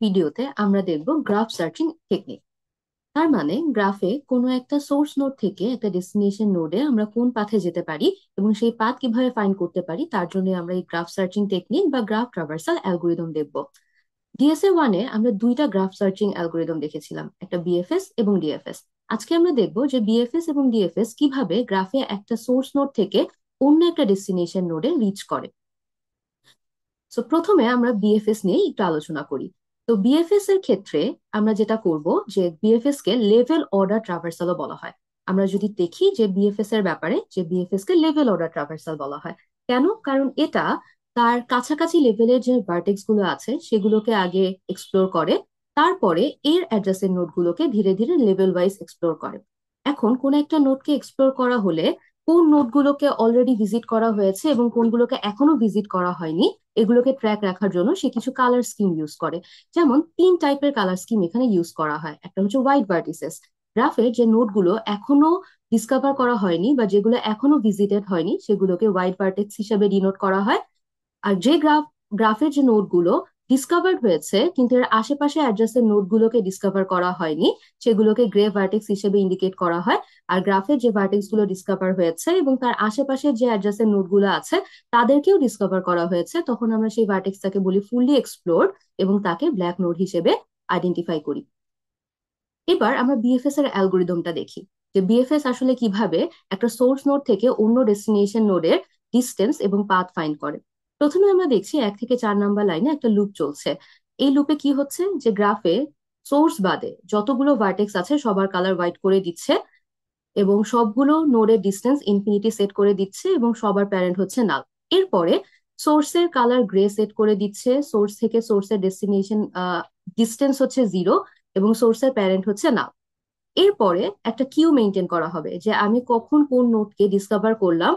ভিডিওতে আমরা দেখব গ্রাফ সার্চিং টেকনিক। তার মানে গ্রাফে কোনো একটা সোর্স নোড থেকে একটা ডেস্টিনেশন নোডে আমরা কোন পাথে যেতে পারি এবং সেই পাথ কিভাবে ফাইন্ড করতে পারি তার জন্য আমরা এই গ্রাফ সার্চিং টেকনিক বা গ্রাফ ট্রাভার্সাল অ্যালগোরিদম দেখব। ডিএসএ ওয়ানে আমরা দুইটা গ্রাফ সার্চিং অ্যালগোরিদম দেখেছিলাম, একটা বিএফএস এবং ডিএফএস। আজকে আমরা দেখব যে বিএফএস এবং ডিএফএস কিভাবে গ্রাফে একটা সোর্স নোড থেকে অন্য একটা ডেস্টিনেশন নোডে রিচ করে। সো প্রথমে আমরা বিএফএস নিয়ে একটু আলোচনা করি। তো বিএফএস এর ক্ষেত্রে আমরা যেটা করব যে বিএফএস কে লেভেল অর্ডার ট্রাভার্সালও বলা হয়। আমরা যদি দেখি যে বিএফএস এর ব্যাপারে যে বিএফএস কে লেভেল অর্ডার ট্রাভার্সাল বলা হয়। কেন? কারণ এটা তার কাছাকাছি লেভেলের যে ভার্টেক্স গুলো আছে সেগুলোকে আগে এক্সপ্লোর করে, তারপরে এর অ্যাডজাসেন্ট নোড গুলোকে ধীরে ধীরে লেভেল ওয়াইজ এক্সপ্লোর করে। এখন কোন একটা নোডকে এক্সপ্লোর করা হলে কোন নোডগুলোকে অলরেডি ভিজিট করা হয়েছে এবং কোনগুলোকে এখনো ভিজিট করা হয়নি এগুলোকে ট্র্যাক রাখার জন্য সে কিছু কালার স্কিম ইউজ করে। যেমন তিন টাইপের কালার স্কিম এখানে ইউজ করা হয়। একটা হচ্ছে হোয়াইট ভার্টিসেস, গ্রাফের যে নোডগুলো এখনো ডিসকভার করা হয়নি বা যেগুলো এখনো ভিজিটেড হয়নি সেগুলোকে হোয়াইট ভার্টেক্স হিসেবে ডিনোট করা হয়। আর যে গ্রাফের যে নোডগুলো ডিসকভার্ড হয়েছে কিন্তু এর আশেপাশে অ্যাড্রেসের নোডগুলোকে ডিসকভার করা হয়নি সেগুলোকে গ্রে ভার্টেক্স হিসেবে ইন্ডিকেট করা হয়। আর গ্রাফের যে ভার্টেক্স গুলো ডিসকভার হয়েছে এবং তার আশেপাশে যে অ্যাড্রেসের নোডগুলো আছে তাদেরকেও ডিসকভার করা হয়েছে তখন আমরা সেই ভার্টেক্সটাকে বলি ফুললি এক্সপ্লোরড এবং তাকে ব্ল্যাক নোড হিসেবে আইডেন্টিফাই করি। এবার আমরা বিএফএস এর অ্যালগোরিদমটা দেখি যে বিএফএস আসলে কিভাবে একটা সোর্স নোড থেকে অন্য ডেস্টিনেশন নোডের ডিস্টেন্স এবং পাথ ফাইন্ড করে। প্রথমে আমরা দেখছি 1 থেকে 4 নাম্বার লাইনে একটা লুপ চলছে। এই লুপে কি হচ্ছে যে গ্রাফে সোর্স বাদে যতগুলো ভার্টেক্স আছে সবার কালার হোয়াইট করে দিচ্ছে এবং সবগুলো নোডের ডিস্টেন্স ইনফিনিটি সেট করে দিচ্ছে এবং সবার প্যারেন্ট হচ্ছে নাল। এরপরে সোর্সের কালার গ্রে সেট করে দিচ্ছে, সোর্স থেকে সোর্সের ডেস্টিনেশন ডিস্টেন্স হচ্ছে 0 এবং সোর্সের প্যারেন্ট হচ্ছে নাল। এরপরে একটা কিউ মেনটেন করা হবে যে আমি কখন কোন নোডকে ডিসকভার করলাম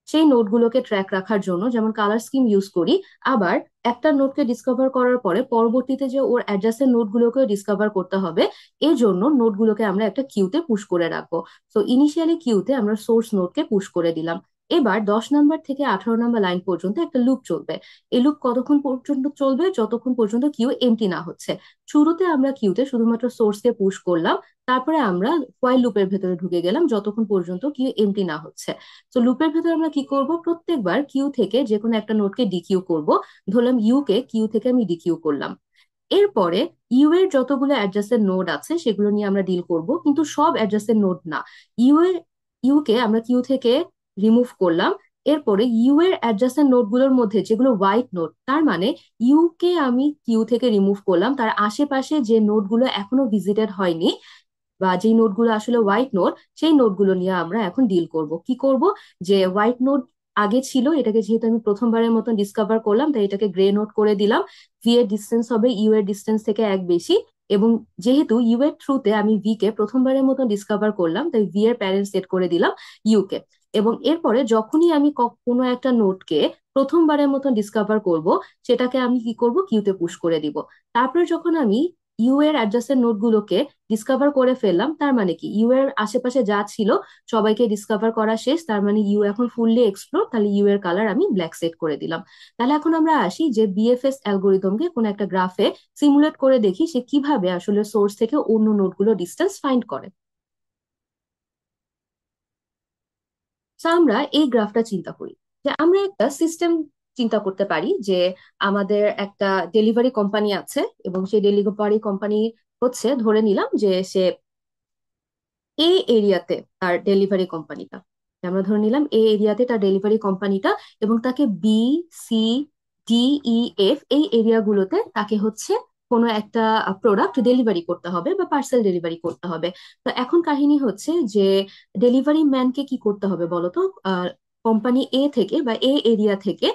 সেই নোটগুলোকে ট্র্যাক রাখার জন্য, যেমন কালার স্কিম ইউজ করি। আবার একটা নোটকে ডিসকভার করার পরে পরবর্তীতে যে ওর অ্যাডজাসেন্ট নোটগুলোকে ডিসকভার করতে হবে এই জন্য নোটগুলোকে আমরা একটা কিউতে পুশ করে রাখবো। তো ইনিশিয়ালি কিউতে আমরা সোর্স নোটকে পুশ করে দিলাম। এবার 10 নাম্বার থেকে 18 নাম্বার লাইন পর্যন্ত একটা লুপ চলবে। এই লুপ কতক্ষণ পর্যন্ত চলবে? যতক্ষণ পর্যন্ত কিউ এমটি না হচ্ছে। শুরুতে আমরা কিউতে শুধুমাত্র সোর্সকে পুশ করলাম, তারপরে আমরা হোয়াইল লুপের ভেতরে ঢুকে গেলাম যতক্ষণ পর্যন্ত কিউ এমটি না হচ্ছে। তো লুপের ভেতরে আমরা কি করব? প্রত্যেকবার কিউ থেকে যে কোনো একটা নোডকে ডিকিউ করব। ধরলাম ইউ কে কিউ থেকে আমি ডিকিউ করলাম। এরপরে ইউ এর যতগুলো অ্যাডজাসেন্ট নোড আছে সেগুলো নিয়ে আমরা ডিল করব, কিন্তু সব অ্যাডজাসেন্ট নোড না। ইউ এর ইউ কে আমরা কিউ থেকে রিমুভ করলাম। এরপরে ইউ এর অ্যাডজাসেন্ট নোড গুলোর মধ্যে যেগুলো হোয়াইট নোড, তার মানে ইউ কে আমি কিউ থেকে রিমুভ করলাম, তার আশেপাশে যে নোড গুলো এখনো ভিজিটেড হয়নি বা যেই নোটগুলো আসলে হোয়াইট নোট সেই নোটগুলো নিয়ে আমরা এখন ডিল করব। কি করব? যে হোয়াইট নোট আগে ছিল, এটাকে যেহেতু আমি প্রথমবারের মতন ডিসকভার করলাম তাই এটাকে গ্রে নোট করে দিলাম। ভি এর ডিস্টেন্স হবে ইউ এর ডিস্টেন্স থেকে এক বেশি, এবং যেহেতু ইউ এর থ্রুতে আমি ভি কে প্রথমবারের মতন ডিসকভার করলাম তাই ভি এর প্যারেন্ট সেট করে দিলাম ইউ কে। এবং এরপরে যখনই আমি কোনো একটা নোটকে প্রথমবারের মতন ডিসকভার করব সেটাকে আমি কি করব? কিউতে পুশ করে দিব। তারপরে যখন আমি ইউ এর অ্যাডজাসেন্ট নোটগুলোকে ডিসকভার করে ফেললাম, তার মানে কি ইউ এর আশেপাশে যা ছিল সবাইকে ডিসকভার করা শেষ, তার মানে ইউ এখন ফুললি এক্সপ্লোর, তাহলে ইউ এর কালার আমি ব্ল্যাক সেট করে দিলাম। তাহলে এখন আমরা আসি যে বিএফএস অ্যালগোরিদমকে কোন একটা গ্রাফে সিমুলেট করে দেখি সে কিভাবে আসলে সোর্স থেকে অন্য নোডগুলো ডিস্টেন্স ফাইন্ড করে। তো আমরা এই গ্রাফটা চিন্তা করি যে আমরা একটা সিস্টেম চিন্তা করতে পারি যে আমাদের একটা ডেলিভারি কোম্পানি আছে এবং সেই ডেলিভারি কোম্পানি হচ্ছে, ধরে নিলাম যে সে এ এরিয়াতে তার ডেলিভারি কোম্পানিটা, আমরা ধরে নিলাম এ এরিয়াতে তার ডেলিভারি কোম্পানিটা এবং তাকে বি, সি, ডি, ই, এফ এই এরিয়াগুলোতে তাকে হচ্ছে কোনো একটা প্রোডাক্ট ডেলিভারি করতে হবে বা পার্সেল ডেলিভারি করতে হবে। তো এখন কাহিনী হচ্ছে যে ডেলিভারি ম্যানকে কি করতে হবে বলতো? কোম্পানি এ থেকে বা এ এরিয়া থেকে,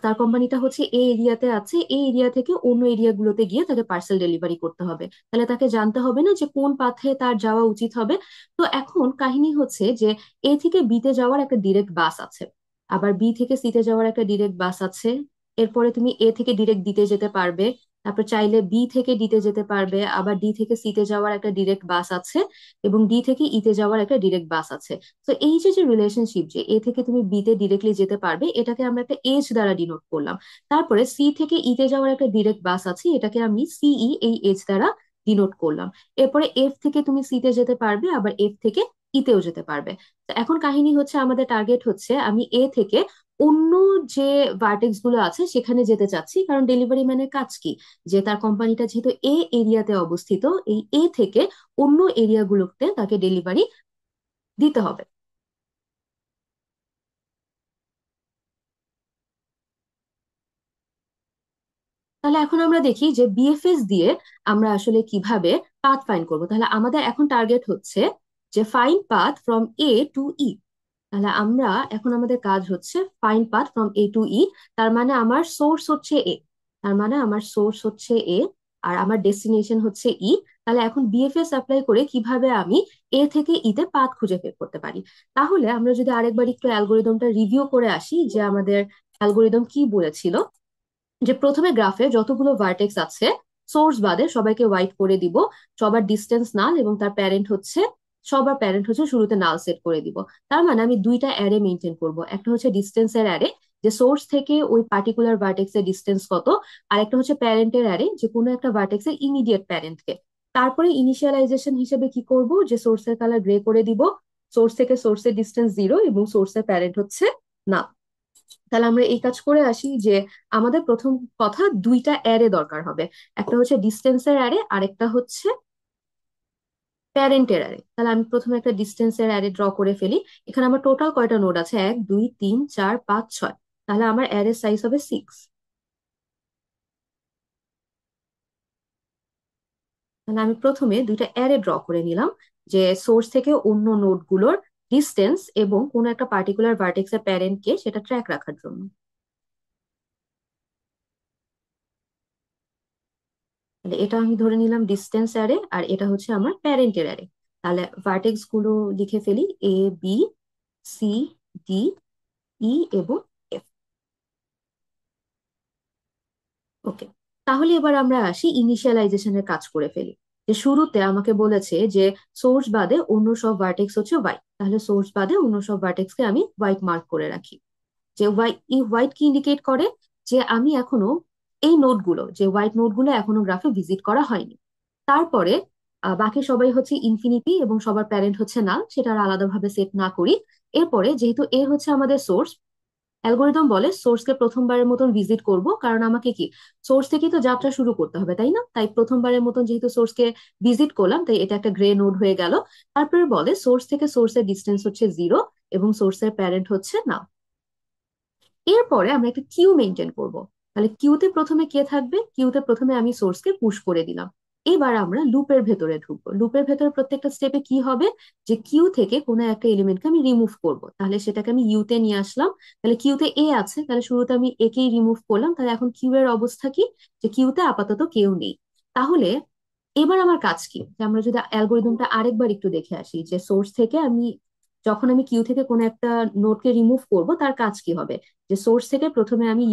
তার কোম্পানিটা হচ্ছে এ এরিয়াতে আছে, এই এরিয়া থেকে অন্য এরিয়াগুলোতে গিয়ে তাকে পার্সেল ডেলিভারি করতে হবে। তাহলে তাকে জানতে হবে না যে কোন পাথে তার যাওয়া উচিত হবে। তো এখন কাহিনী হচ্ছে যে এ থেকে বিতে যাওয়ার একটা ডিরেক্ট বাস আছে, আবার বি থেকে সিতে যাওয়ার একটা ডিরেক্ট বাস আছে। এরপরে তুমি এ থেকে ডিরেক্ট দিতে যেতে পারবে, তারপর চাইলে বি থেকে ডি তে যেতে পারবে, আবার ডি থেকে সি তে যাওয়ার একটা ডিরেক্ট বাস আছে, এবং ডি থেকে ই তে যাওয়ার একটা ডিরেক্ট বাস আছে। তো এই যে যে রিলেশনশিপ, যে এ থেকে তুমি বি তে ডিরেক্টলি যেতে পারবে, এটাকে আমরা একটা এজ দ্বারা ডিনোট করলাম। তারপরে সি থেকে ই তে যাওয়ার একটা ডিরেক্ট বাস আছে, এটাকে আমি সিই এই এজ দ্বারা ডিনোট করলাম। এরপরে এফ থেকে তুমি সি তে যেতে পারবে, আবার এফ থেকে ই তেও যেতে পারবে। তো এখন কাহিনী হচ্ছে, আমাদের টার্গেট হচ্ছে আমি এ থেকে অন্য যে ভার্টেক্স গুলো আছে সেখানে যেতে চাচ্ছি, কারণ ডেলিভারি ম্যানের কাজ কি, যে তার কোম্পানিটা যেহেতু এ এরিয়াতে অবস্থিত, এই এ থেকে অন্য এরিয়াগুলোতে তাকে ডেলিভারি দিতে হবে। তাহলে এখন আমরা দেখি যে বিএফএস দিয়ে আমরা আসলে কিভাবে পাথ ফাইন্ড করব। তাহলে আমাদের এখন টার্গেট হচ্ছে যে find path from A to E. তাহলে আমরা এখন আমাদের কাজ হচ্ছে find path from A to E. তার মানে আমার সোর্স হচ্ছে এ, তার মানে আমার সোর্স হচ্ছে এ, আর আমার ডেস্টিনেশন হচ্ছে ই। তাহলে এখন বিএফএস অ্যাপ্লাই করে কিভাবে আমি এ থেকে ই তে পাথ খুঁজে বের করতে পারি। তাহলে আমরা যদি আরেকবার একটু অ্যালগোরিদমটা রিভিউ করে আসি, যে আমাদের অ্যালগোরিদম কি বলেছিল, যে প্রথমে গ্রাফে যতগুলো ভার্টেক্স আছে সোর্স বাদে সবাইকে হোয়াইট করে দিব, সবার ডিস্টেন্স নাল, এবং তার প্যারেন্ট হচ্ছে, সবার প্যারেন্ট হচ্ছে শুরুতে নাল সেট করে দিব। তার মানে আমি দুইটা অ্যারে মেনটেন করব, একটা হচ্ছে ডিস্টেন্সের অ্যারে, যে সোর্স থেকে ওই পার্টিকুলার ভার্টেক্স এর ডিস্টেন্স কত, আর একটা হচ্ছে প্যারেন্টের অ্যারে, যে কোনো একটা ভার্টেক্স এর ইমিডিয়েট প্যারেন্টকে। তারপরে ইনিশিয়ালাইজেশন হিসেবে কি করব, যে সোর্সের কালার গ্রে করে দিব, সোর্স থেকে সোর্সের ডিস্টেন্স 0 এবং সোর্সের প্যারেন্ট হচ্ছে না। তাহলে আমরা এই কাজ করে আসি, যে আমাদের প্রথম কথা দুইটা অ্যারে দরকার হবে, একটা হচ্ছে ডিস্টেন্সের অ্যারে, আর একটা হচ্ছে প্যারেন্টের অ্যারে। তাহলে আমি প্রথমে একটা ডিস্টেন্সের অ্যারে ড্র করে ফেলি। এখানে আমার টোটাল কয়টা নোড আছে, 1 2 3 4 5 6। তাহলে আমার অ্যারে সাইজ হবে 6। তাহলে আমি প্রথমে দুইটা অ্যারে ড্র করে নিলাম, যে সোর্স থেকে অন্য নোডগুলোর ডিস্টেন্স এবং কোন একটা পার্টিকুলার ভার্টেক্সের প্যারেন্টকে সেটা ট্র্যাক রাখার জন্য। তাহলে এটা আমি ধরে নিলাম ডিস্টেন্স অ্যারে, আর এটা হচ্ছে আমার প্যারেন্টের অ্যারে। তাহলে ভার্টেক্স গুলো লিখে ফেলি, A B C D E এবং এফ। ওকে, তাহলে এবার আমরা আসি ইনিশিয়ালাইজেশনের কাজ করে ফেলি। যে শুরুতে আমাকে বলেছে যে সোর্স বাদে অন্য সব ভার্টেক্স হচ্ছে হোয়াইট, তাহলে সোর্স বাদে অন্য সব ভার্টেক্স কে আমি হোয়াইট মার্ক করে রাখি। যে হোয়াইট, এই হোয়াইট কি ইন্ডিকেট করে, যে আমি এখনো এই নোটগুলো, যে হোয়াইট নোটগুলো এখনো গ্রাফে ভিজিট করা হয়নি। তারপরে বাকি সবাই হচ্ছে ইনফিনিটি এবং সবার প্যারেন্ট হচ্ছে নাল, সেটা আর আলাদাভাবে সেট না করি। এরপরে যেহেতু এ হচ্ছে আমাদের সোর্স, অ্যালগোরিদম বলে সোর্সকে প্রথমবারের মতন ভিজিট করব, কারণ আমাকে কি সোর্স থেকেই তো যাত্রা শুরু করতে হবে, তাই না? তাই প্রথমবারের মতন যেহেতু সোর্সকে ভিজিট করলাম, তাই এটা একটা গ্রে নোড হয়ে গেল। তারপরে বলে সোর্স থেকে সোর্সের ডিস্টেন্স হচ্ছে 0 এবং সোর্সের প্যারেন্ট হচ্ছে না। এরপরে আমরা একটা কিউ মেনটেন করব। তাহলে কিউতে প্রথমে কে থাকবে, কিউতে প্রথমে আমি সোর্সকে পুশ করে দিলাম। এবার আমরা লুপের ভেতরে ঢুকবো। লুপের ভেতরে প্রত্যেকটা স্টেপে কি হবে, যে কিউ থেকে কোনো একটা এলিমেন্টকে আমি রিমুভ করব, তাহলে সেটাকে আমি ইউতে নিয়ে আসলাম। তাহলে কিউতে এ আছে, তাহলে শুরুতে আমি একেই রিমুভ করলাম। তাহলে এখন কিউ এর অবস্থা কি, যে কিউতে আপাতত কেউ নেই। তাহলে এবার আমার কাজ কি, যে আমরা যদি অ্যালগোরিদমটা আরেকবার একটু দেখে আসি, যে সোর্স থেকে আমি, যখন আমি কিউ থেকে কোনো একটা নোডকে রিমুভ করব, তার কাজ কি হবে। যে সোর্স থেকে প্রথমে আমি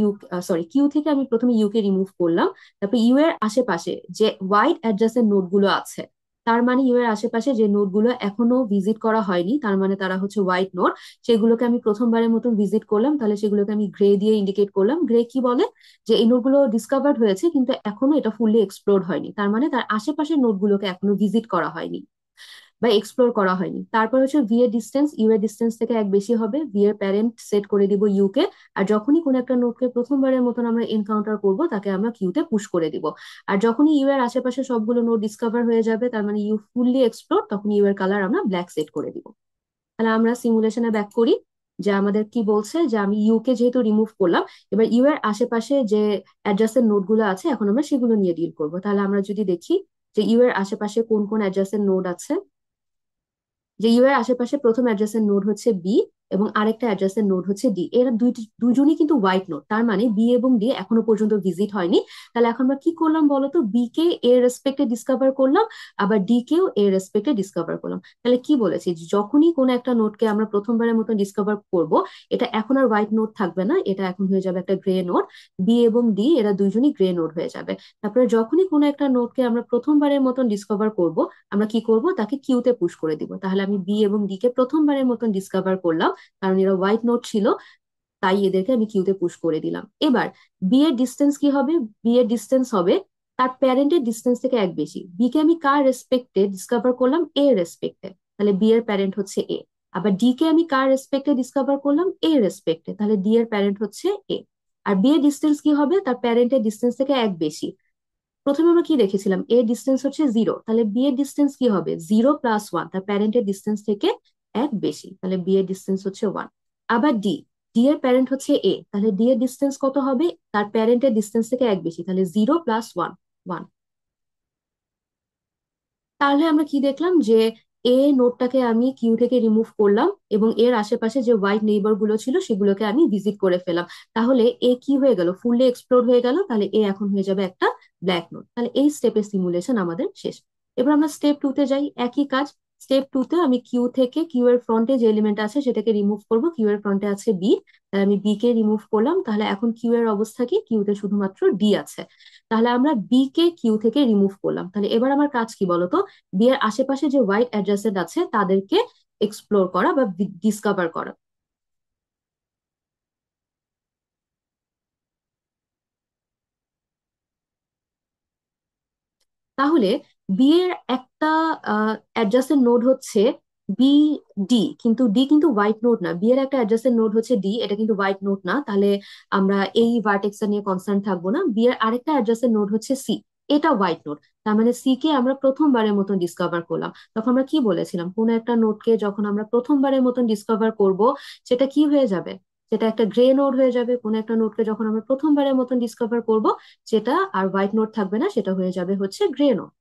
কিউ থেকে আমি প্রথমে ইউ কে রিমুভ করলাম। তারপর ইউ এর আশেপাশে যে হোয়াইট অ্যাডজাসেন্ট নোড গুলো আছে, তার মানে ইউ এর আশেপাশে যে নোড গুলো এখনো ভিজিট করা হয়নি, তার মানে তারা হচ্ছে হোয়াইট নোড, সেগুলোকে আমি প্রথমবারের মতন ভিজিট করলাম। তাহলে সেগুলোকে আমি গ্রে দিয়ে ইন্ডিকেট করলাম। গ্রে কি বলে, যে এই নোডগুলো ডিসকভার্ড হয়েছে কিন্তু এখনো এটা ফুললি এক্সপ্লোর হয়নি, তার মানে তার আশেপাশের নোডগুলোকে এখনো ভিজিট করা হয়নি বা এক্সপ্লোর করা হয়নি। তারপর হচ্ছে ভি এর ডিস্টেন্স, ইউ এর ডিস্টেন্স থেকে এক বেশি হবে, ভি এর প্যারেন্ট সেট করে দিব ইউ কে। আর যখনই কোনো একটা নোডকে প্রথমবারের মতন আমরা এনকাউন্টার করব, তাকে আমরা কিউতে পুশ করে দিব। আর যখনই ইউ এর আশেপাশে সবগুলো নোড ডিসকভার হয়ে যাবে, তার মানে ইউ ফুললি এক্সপ্লোর, তখন ইউ এর কালার আমরা ব্ল্যাক সেট করে দিব। তাহলে আমরা সিমুলেশনে ব্যাক করি, যে আমাদের কি বলছে, যে আমি ইউ কে যেহেতু রিমুভ করলাম, এবার ইউ এর আশেপাশে যে অ্যাডজাসেন্ট নোড গুলো আছে এখন আমরা সেগুলো নিয়ে ডিল করব। তাহলে আমরা যদি দেখি যে ইউ এর আশেপাশে কোন কোন অ্যাডজাসেন্ট নোড আছে, যে ইউ এর আশেপাশে প্রথম অ্যাডজেসেন্ট নোড হচ্ছে বি, এবং আরেকটা অ্যাডজাসেন্ট নোড হচ্ছে ডি। এরা দুজনই কিন্তু হোয়াইট নোড, তার মানে বি এবং ডি এখনো পর্যন্ত ভিজিট হয়নি। তাহলে এখন আমরা কি করলাম বলতো, বি কে এ রেসপেক্টে ডিসকভার করলাম, আবার ডি কেও এ রেসপেক্টে ডিসকভার করলাম। তাহলে কি বলেছি, যে যখনই কোনো একটা নোটকে আমরা প্রথমবারের মতো ডিসকভার করব, এটা এখন আর হোয়াইট নোট থাকবে না, এটা এখন হয়ে যাবে একটা গ্রে নোট। বি এবং ডি এরা দুইজনই গ্রে নোট হয়ে যাবে। তারপরে যখনই কোনো একটা নোটকে আমরা প্রথমবারের মতন ডিসকভার করব, আমরা কি করব, তাকে কিউতে পুশ করে দিব। তাহলে আমি বি এবং ডি কে প্রথমবারের মতন ডিসকভার করলাম, কারণ এরা হোয়াইট নোট ছিল, তাই এদেরকে আমি কিউতে পুশ করে দিলাম। এবার বি এর ডিস্টেন্স কি হবে, বি এর ডিস্টেন্স হবে তার প্যারেন্টের ডিস্টেন্স থেকে এক বেশি। বি কে আমি কার রেসপেক্টে ডিসকভার করলাম, এ রেসপেক্টে, তাহলে বি এর প্যারেন্ট হচ্ছে এ। আবার ডি কে আমি কার রেসপেক্টে ডিসকভার করলাম, এ রেসপেক্টে, তাহলে ডি এর প্যারেন্ট হচ্ছে এ। আর বি এর ডিস্টেন্স কি হবে, তার প্যারেন্টের ডিস্টেন্স থেকে এক বেশি। প্রথমে আমরা কি দেখেছিলাম, এর ডিস্টেন্স হচ্ছে জিরো, তাহলে বি এর ডিস্টেন্স কি হবে, জিরো প্লাস ওয়ান, তার প্যারেন্টের ডিস্টেন্স থেকে এক বেশি, তাহলে বি এর ডিস্টেন্স হচ্ছে ওয়ান। আবার ডি, ডি এর প্যারেন্ট হচ্ছে এ, তাহলে ডি এর ডিস্টেন্স কত হবে, তার প্যারেন্টের ডিস্টেন্স থেকে এক বেশি, তাহলে জিরো প্লাস ওয়ান, ওয়ান। তাহলে আমরা কি দেখলাম, যে এ নোডটাকে আমি কিউ থেকে রিমুভ করলাম এবং এর আশেপাশে যে হোয়াইট নেইবার গুলো ছিল সেগুলোকে আমি ভিজিট করে ফেলাম। তাহলে এ কি হয়ে গেল, ফুললি এক্সপ্লোর হয়ে গেল, তাহলে এ এখন হয়ে যাবে একটা ব্ল্যাক নোড। তাহলে এই স্টেপের সিমুলেশন আমাদের শেষ। এবার আমরা স্টেপ টু তে যাই, একই কাজ। স্টেপ টু তে আমি কিউ থেকে, কিউ এর ফ্রন্টে যে এলিমেন্ট আছে সেটাকে রিমুভ করব। কিউ এর ফ্রন্টে আছে বি, তাহলে আমি বি কে রিমুভ করলাম। তাহলে এখন কিউ এর অবস্থা কি, কিউতে শুধুমাত্র ডি আছে। তাহলে আমরা বি কে কিউ থেকে রিমুভ করলাম। তাহলে এবার আমার কাজ কি বলতো, বি এর আশেপাশে যে হোয়াইট অ্যাডজাসেন্ট আছে তাদেরকে এক্সপ্লোর করা বা ডিসকভার করা। তাহলে বি এর একটা অ্যাডজাসেন্ট নোড হচ্ছে বি ডি, কিন্তু ডি কিন্তু হোয়াইট নোড না। বি এর একটা অ্যাডজাসেন্ট নোড হচ্ছে ডি, এটা কিন্তু হোয়াইট নোড না। তাহলে আমরা এই ভার্টেক্সটা নিয়ে কনসার্ন থাকবো না। বি এর আরেকটা অ্যাডজাসেন্ট নোড হচ্ছে সি, এটা হোয়াইট নোড। তার মানে সি কে আমরা প্রথমবারের মতন ডিসকভার করলাম। তখন আমরা কি বলেছিলাম, কোন একটা নোডকে যখন আমরা প্রথমবারের মতন ডিসকভার করব, সেটা কি হয়ে যাবে, সেটা একটা গ্রে নোড হয়ে যাবে। কোন একটা নোডকে যখন আমরা প্রথমবারের মতন ডিসকভার করব, সেটা আর হোয়াইট নোট থাকবে না, সেটা হয়ে যাবে হচ্ছে গ্রে নোট।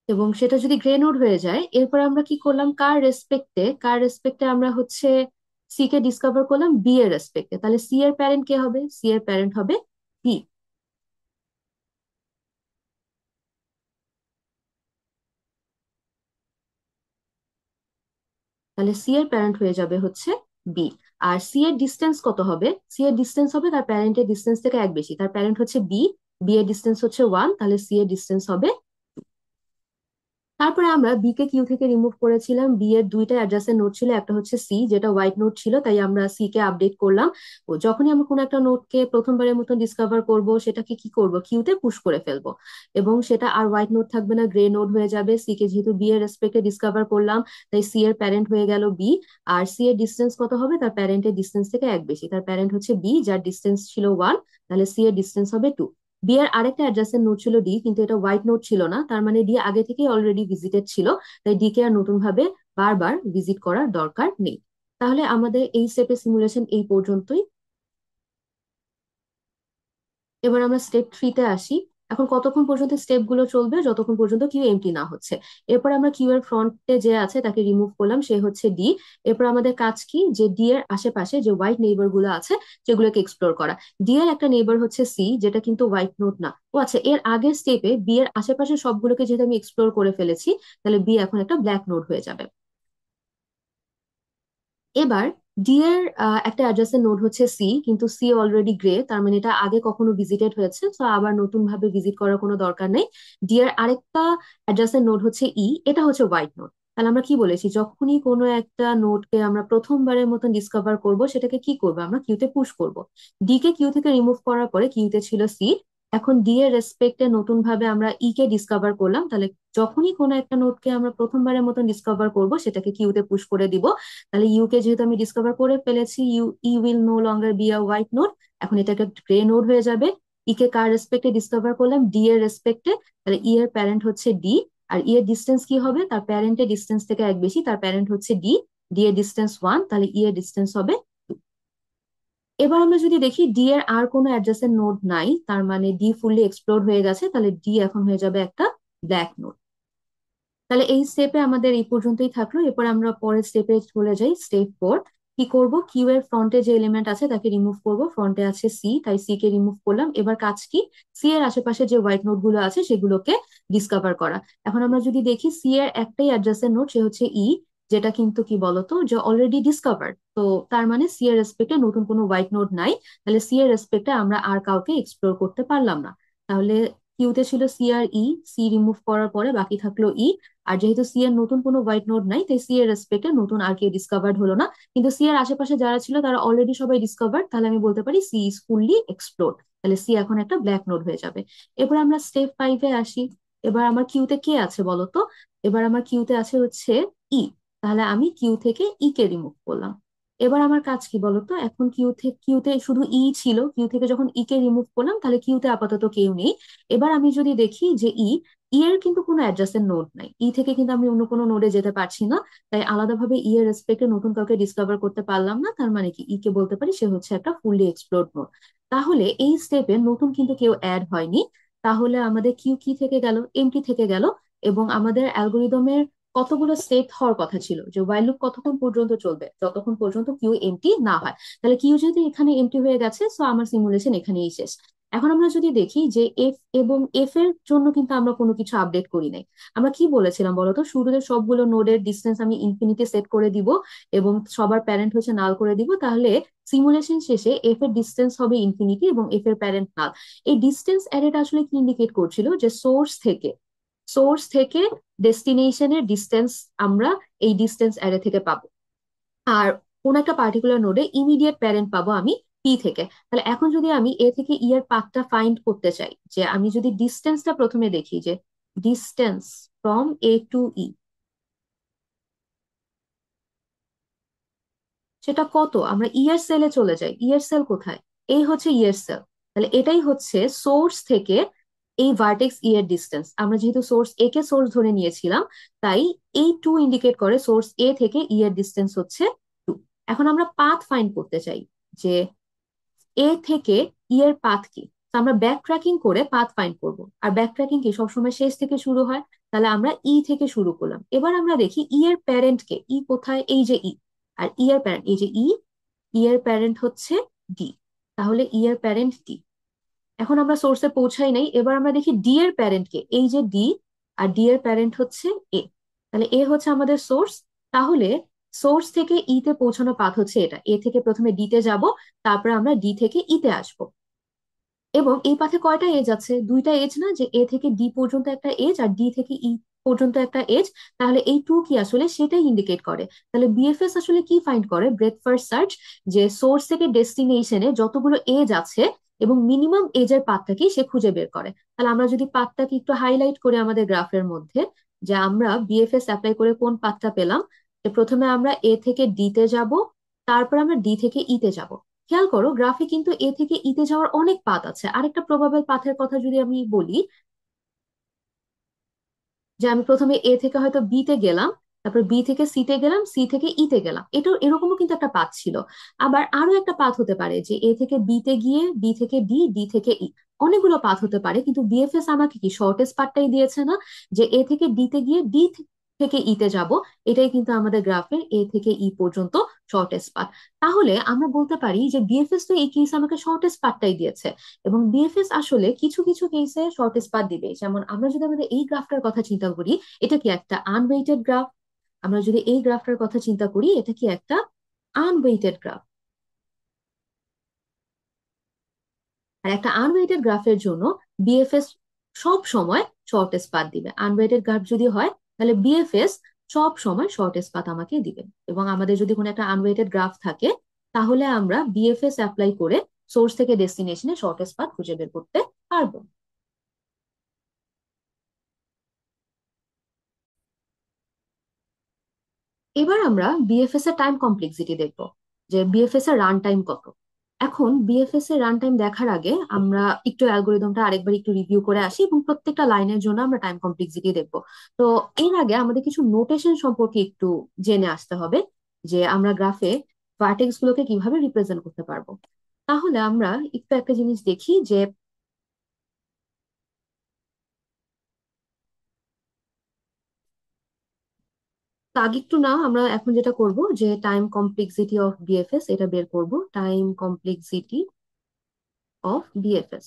এবং সেটা যদি গ্রে নোট হয়ে যায়, এরপর আমরা কি করলাম, কার রেসপেক্টে আমরা হচ্ছে সি কে ডিসকভার করলাম বি এর রেসপেক্টে। তাহলে সি এর প্যারেন্ট কে হবে, সি এর প্যারেন্ট হবে বি। তাহলে সি এর প্যারেন্ট হয়ে যাবে হচ্ছে বি। আর সি এর ডিস্টেন্স কত হবে, সি এর ডিস্টেন্স হবে তার প্যারেন্টের ডিস্টেন্স থেকে এক বেশি। তার প্যারেন্ট হচ্ছে বি, বি এর ডিস্টেন্স হচ্ছে ওয়ান, তাহলে সি এর ডিস্টেন্স হবে। তারপরে আমরা বি কে কিউ থেকে রিমুভ করেছিলাম। বি এর দুইটা অ্যাডজাসেন্ট নোড ছিল, একটা হচ্ছে সি যেটা হোয়াইট নোড ছিল, তাই আমরা সি কে আপডেট করলাম। ও যখনই আমরা কোনো একটা নোডকে প্রথমবারের মতো ডিসকভার করব, সেটাকে কি করব, কিউতে পুশ করে ফেলবো। এবং সেটা আর হোয়াইট নোড থাকবে না, গ্রে নোড হয়ে যাবে। সি কে যেহেতু বি এর রেসপেক্টে ডিসকভার করলাম, তাই সি এর প্যারেন্ট হয়ে গেল বি। আর সি এর ডিস্টেন্স কত হবে, তার প্যারেন্টের ডিস্টেন্স থেকে এক বেশি। তার প্যারেন্ট হচ্ছে বি, যার ডিস্টেন্স ছিল ওয়ান, তাহলে সি এর ডিস্টেন্স হবে টু। বি এর আরেকটা অ্যাডজাসেন্ট নোড ছিল ডি, কিন্তু এটা হোয়াইট নোড ছিল না, তার মানে ডি আগে থেকেই অলরেডি ভিজিটেড ছিল, তাই ডি কে আর নতুন ভাবে বারবার ভিজিট করার দরকার নেই। তাহলে আমাদের এই স্টেপের সিমুলেশন এই পর্যন্তই। এবার আমরা স্টেপ থ্রিতে আসি। এখন কতক্ষণ পর্যন্ত স্টেপ গুলো চলবে, যতক্ষণ পর্যন্ত কিউ এমটি না হচ্ছে। এরপর আমরা কিউ এর ফ্রন্টে যে আছে তাকে রিমুভ করলাম, সে হচ্ছে ডি। এরপর আমাদের কাজ কি, যে ডি এর আশেপাশে যে হোয়াইট নেইবার গুলো আছে সেগুলোকে এক্সপ্লোর করা। ডি এর একটা নেইবার হচ্ছে সি, যেটা কিন্তু হোয়াইট নোট না। ও আচ্ছা, এর আগের স্টেপে বি এর আশেপাশে সবগুলোকে যেহেতু আমি এক্সপ্লোর করে ফেলেছি, তাহলে বি এখন একটা ব্ল্যাক নোট হয়ে যাবে। এবার ডি এর একটা অ্যাডজাসেন্ট নোড হচ্ছে সি, কিন্তু সি অলরেডি গ্রে, তার মানে এটা আগে কখনো ভিজিটেড হয়েছে, তো আবার নতুন ভাবে ভিজিট করার কোনো দরকার নেই। ডি এর আরেকটা অ্যাডজাসেন্ট নোড হচ্ছে ই, এটা হচ্ছে হোয়াইট নোড। তাহলে আমরা কি বলেছি, যখনই কোনো একটা নোডকে আমরা প্রথমবারের মতন ডিসকভার করব, সেটাকে কি করবো, আমরা কিউতে পুশ করব। ডি কে কিউ থেকে রিমুভ করার পরে কিউতে ছিল সি, এখন ডি এর রেসপেক্টে নতুন ভাবে আমরা ই কে ডিসকভার করলাম। তাহলে যখনই কোনো একটা নোডকে আমরা প্রথমবারের মতন ডিসকভার করব, সেটাকে কিউতে পুশ করে দিব। তাহলে ইউ কে যেহেতু আমি ডিসকভার করে ফেলেছি, E will no longer be a white node, এখন এটা একটা গ্রে নোড হয়ে যাবে। ই কে কার রেসপেক্টে ডিসকভার করলাম, ডি এর রেসপেক্টে, তাহলে ই এর প্যারেন্ট হচ্ছে ডি। আর ই এর ডিস্টেন্স কি হবে, তার প্যারেন্টের ডিস্টেন্স থেকে এক বেশি, তার প্যারেন্ট হচ্ছে ডি, ডি এর ডিস্টেন্স ওয়ান, তাহলে ই এর ডিস্টেন্স হবে 2। এবার আমরা যদি দেখি ডি এর আর কোনো অ্যাডজাসেন্ট নোড নাই, তার মানে ডি ফুললি এক্সপ্লোর হয়ে গেছে, তাহলে ডি এখন হয়ে যাবে একটা ব্ল্যাক নোড। তাহলে এই স্টেপে আমাদের এই পর্যন্তই থাকলো। এরপর আমরা পরের স্টেপে চলে যাই, স্টেপ 4। কি করব, কিউ এর ফ্রন্টে যে এলিমেন্ট আছে তাকে রিমুভ করব। ফ্রন্টে আছে সি, তাই সি কে রিমুভ করলাম। এবার কাজ কি, সি এর আশেপাশে যে হোয়াইট নোট গুলো আছে সেগুলোকে ডিসকভার করা। এখন আমরা যদি দেখি সি এর একটাই অ্যাডজাসেন্ট নোট, সে হচ্ছে ই, যেটা কিন্তু কি বলতো যে অলরেডি ডিসকভার। তো তার মানে সি এর রেসপেক্টে নতুন কোনো হোয়াইট নোট নাই। তাহলে সি এর রেসপেক্টে আমরা আর কাউকে এক্সপ্লোর করতে পারলাম না। তাহলে কিউতে ছিল সি আর ই, সি রিমুভ করার পরে বাকি থাকলো ই। আর যেহেতু সি এর নতুন কোনো হোয়াইট নোট নাই, তাই সি এর রেসপেক্টে নতুন আর কেউ ডিসকভার্ড হলো না। কিন্তু সি এর আশেপাশে যারা ছিল তারা অলরেডি সবাই ডিসকভার্ড, তাহলে আমি বলতে পারি সি ইজ ফুললি এক্সপ্লোরড। তাহলে সি এখন একটা ব্ল্যাক নোট হয়ে যাবে। এবার আমরা স্টেপ 5-এ আসি। এবার আমার কিউতে কে আছে বলতো? এবার আমার কিউতে আছে হচ্ছে ই। তাহলে আমি কিউ থেকে ই কে রিমুভ করলাম। এবার আমার কাজ কি বলতো, এখন কিউতে শুধু ই ছিল, কিউ থেকে যখন ই কে রিমুভ করলাম তাহলে কিউতে আপাতত কেউ নেই। এবার আমি যদি দেখি যে ই এর কিন্তু কোনো অ্যাডজাসেন্ট নোড নাই, ই থেকে কিন্তু আমি অন্য কোনো নোডে যেতে পারছি না। তাই আলাদাভাবে ই এর রেসপেক্টে নতুন কাউকে ডিসকভার করতে পারলাম না। তার মানে কি, ই কে বলতে পারি সে হচ্ছে একটা ফুললি এক্সপ্লোরড নোড। তাহলে এই স্টেপে নতুন কিন্তু কেউ অ্যাড হয়নি। তাহলে আমাদের কিউ কি থেকে গেল, এমটি থেকে গেল। এবং আমাদের অ্যালগোরিদমের কতগুলো স্টেপ হওয়ার কথা ছিল, যে while লুপ কতক্ষণ পর্যন্ত চলবে, যতক্ষণ পর্যন্ত কিউ এমটি না হয়। তাহলে কিউ যেহেতু এখানে এমটি হয়ে গেছে, সো আমার সিমুলেশন এখানেই শেষ। এখন আমরা যদি দেখি যে এফ এবং এফ এর জন্য কিন্তু আমরা কোনো কিছু আপডেট করি নাই। আমরা কি বলেছিলাম বলতো, শুরুতে সবগুলো নোডের ডিস্টেন্স আমি ইনফিনিটি সেট করে দিব এবং সবার প্যারেন্ট হচ্ছে নাল করে দিব। তাহলে সিমুলেশন শেষে এফ এর ডিস্টেন্স হবে ইনফিনিটি এবং এফ এর প্যারেন্ট নাল। এই ডিস্টেন্স অ্যারেটা আসলে কি ইন্ডিকেট করছিল, যে সোর্স থেকে ডেস্টিনেশনের ডিস্টেন্স আমরা এই ডিস্টেন্স অ্যারে থেকে পাবো। আর কোন একটা পার্টিকুলার নোডে ইমিডিয়েট প্যারেন্ট পাবো আমি পি থেকে। তাহলে এখন যদি আমি এ থেকে ই এর পাথটা ফাইন্ড করতে চাই, যে আমি যদি ডিস্টেন্সটা প্রথমে দেখি, যে ডিস্টেন্স ফ্রম এ টু ই সেটা কত, আমরা ই এর সেলে চলে যাই। ই এর সেল কোথায়? এই হচ্ছে ই এর সেল। তাহলে এটাই হচ্ছে সোর্স থেকে এই ভার্টেক্স ই এর ডিস্টেন্স। আমরা যেহেতু সোর্স এ কে সোর্স ধরে নিয়েছিলাম, তাই এই টু ইন্ডিকেট করে সোর্স এ থেকে ই এর ডিস্টেন্স হচ্ছে 2। এখন আমরা পাথ ফাইন্ড করতে চাই, যে এ থেকে ই এর পাথ কি। তো আমরা ব্যাক ট্র্যাকিং করে পাথ ফাইন্ড করব। আর ব্যাক ট্র্যাকিং কি সবসময় শেষ থেকে শুরু হয়। তাহলে আমরা ই থেকে শুরু করলাম। এবার আমরা দেখি ই এর প্যারেন্ট কে, ই কোথায়, এই যে ই। আর ই এর প্যারেন্ট এই যে ই, ই এর প্যারেন্ট হচ্ছে ডি। তাহলে ই এর প্যারেন্ট ডি। এখন আমরা সোর্সে পৌঁছাই নাই, এবার আমরা দেখি ডি এর প্যারেন্ট কে, এই যে ডি। আর ডি এর প্যারেন্ট হচ্ছে এ। তাহলে এ হচ্ছে আমাদের সোর্স। তাহলে সোর্স থেকে ই তে পৌঁছানো পাথ হচ্ছে এটা, এ থেকে প্রথমে ডি তে যাব, তারপরে আমরা ডি থেকে ই তে আসবো। এবং এই পাথে কয়টা এজ আছে, দুইটা এজ না, যে এ থেকে ডি পর্যন্ত একটা এজ আর ডি থেকে ই পর্যন্ত একটা এজ। তাহলে এই টু কি আসলে সেটাই ইন্ডিকেট করে। তাহলে বিএফএস আসলে কি ফাইন্ড করে, ব্রেথ ফার্স্ট সার্চ, যে সোর্স থেকে ডেস্টিনেশনে যতগুলো এজ আছে এবং মিনিমাম এজের পাথটাকেই সে খুঁজে বের করে। তাহলে আমরা যদি পাথটাকে একটু হাইলাইট করি আমাদের গ্রাফের মধ্যে, যে আমরা বিএফএস অ্যাপ্লাই করে কোন পাথটা পেলাম, যে প্রথমে আমরা এ থেকে ডি তে যাব, তারপর আমরা ডি থেকে ই তে যাব। খেয়াল করো গ্রাফে কিন্তু এ থেকে ই তে যাওয়ার অনেক পাথ আছে। আরেকটা প্রবাবল পাথের কথা যদি আমি বলি, যে আমি প্রথমে এ থেকে হয়তো বি তে গেলাম, তারপর বি থেকে সি তে গেলাম, সি থেকে ই তে গেলাম, এটা এরকমও কিন্তু একটা পাথ ছিল। আবার আরো একটা পাথ হতে পারে যে এ থেকে বি তে গিয়ে বি থেকে ডি, ডি থেকে ই। অনেকগুলো পাথ হতে পারে, কিন্তু বিএফএস আমাকে কি শর্টেস্ট পাথটাই দিয়েছে না, যে এ থেকে ডি তে গিয়ে ডি থেকে ই তে যাব। এটাই কিন্তু আমাদের গ্রাফের এ থেকে ই পর্যন্ত শর্টেস্ট পাথ। তাহলে আমরা বলতে পারি যে বিএফএস তো এই কেস আমাকে শর্টেস্ট পাথটাই দিয়েছে। এবং বিএফএস আসলে কিছু কিছু কেসে শর্টেস্ট পাথ দিবে। যেমন আমরা যদি আমাদের এই গ্রাফটার কথা চিন্তা করি, এটা কি একটা আনওয়েটেড গ্রাফ। আমরা যদি এই গ্রাফটার কথা চিন্তা করি, এটা কি একটা আনওয়েটেড গ্রাফ। আর একটা আনওয়েটেড গ্রাফের জন্য বিএফএস সব সময় শর্টেস্ট পাথ দিবে। আনওয়েটেড গ্রাফ যদি হয়, তাহলে বিএফএস সব সময় শর্টেস্ট পাথ আমাকে দিবে। এবং আমাদের যদি কোনো একটা আনওয়েটেড গ্রাফ থাকে, তাহলে আমরা বিএফএস অ্যাপ্লাই করে সোর্স থেকে ডেস্টিনেশনে শর্টেস্ট পাথ খুঁজে বের করতে পারবো। এবার আমরা বিএফএস এর টাইম কমপ্লেক্সিটি দেখব, যে বিএফএস এর রান টাইম কত। এখন বিএফএস এর রান টাইম দেখার আগে আমরা একটু অ্যালগোরিদমটা আরেকবার একটু রিভিউ করে আসি এবং প্রত্যেকটা লাইনের জন্য আমরা টাইম কমপ্লেক্সিটি দেখব। তো এর আগে আমাদের কিছু নোটেশন সম্পর্কে একটু জেনে আসতে হবে, যে আমরা গ্রাফে ভার্টেক্স গুলোকে কিভাবে রিপ্রেজেন্ট করতে পারবো। তাহলে আমরা একটু একটা জিনিস দেখি, যে তো আগে একটু না, আমরা এখন যেটা করব যে টাইম কমপ্লেক্সিটি অফ বিএফএস এটা বের করব। Time complexity of BFS.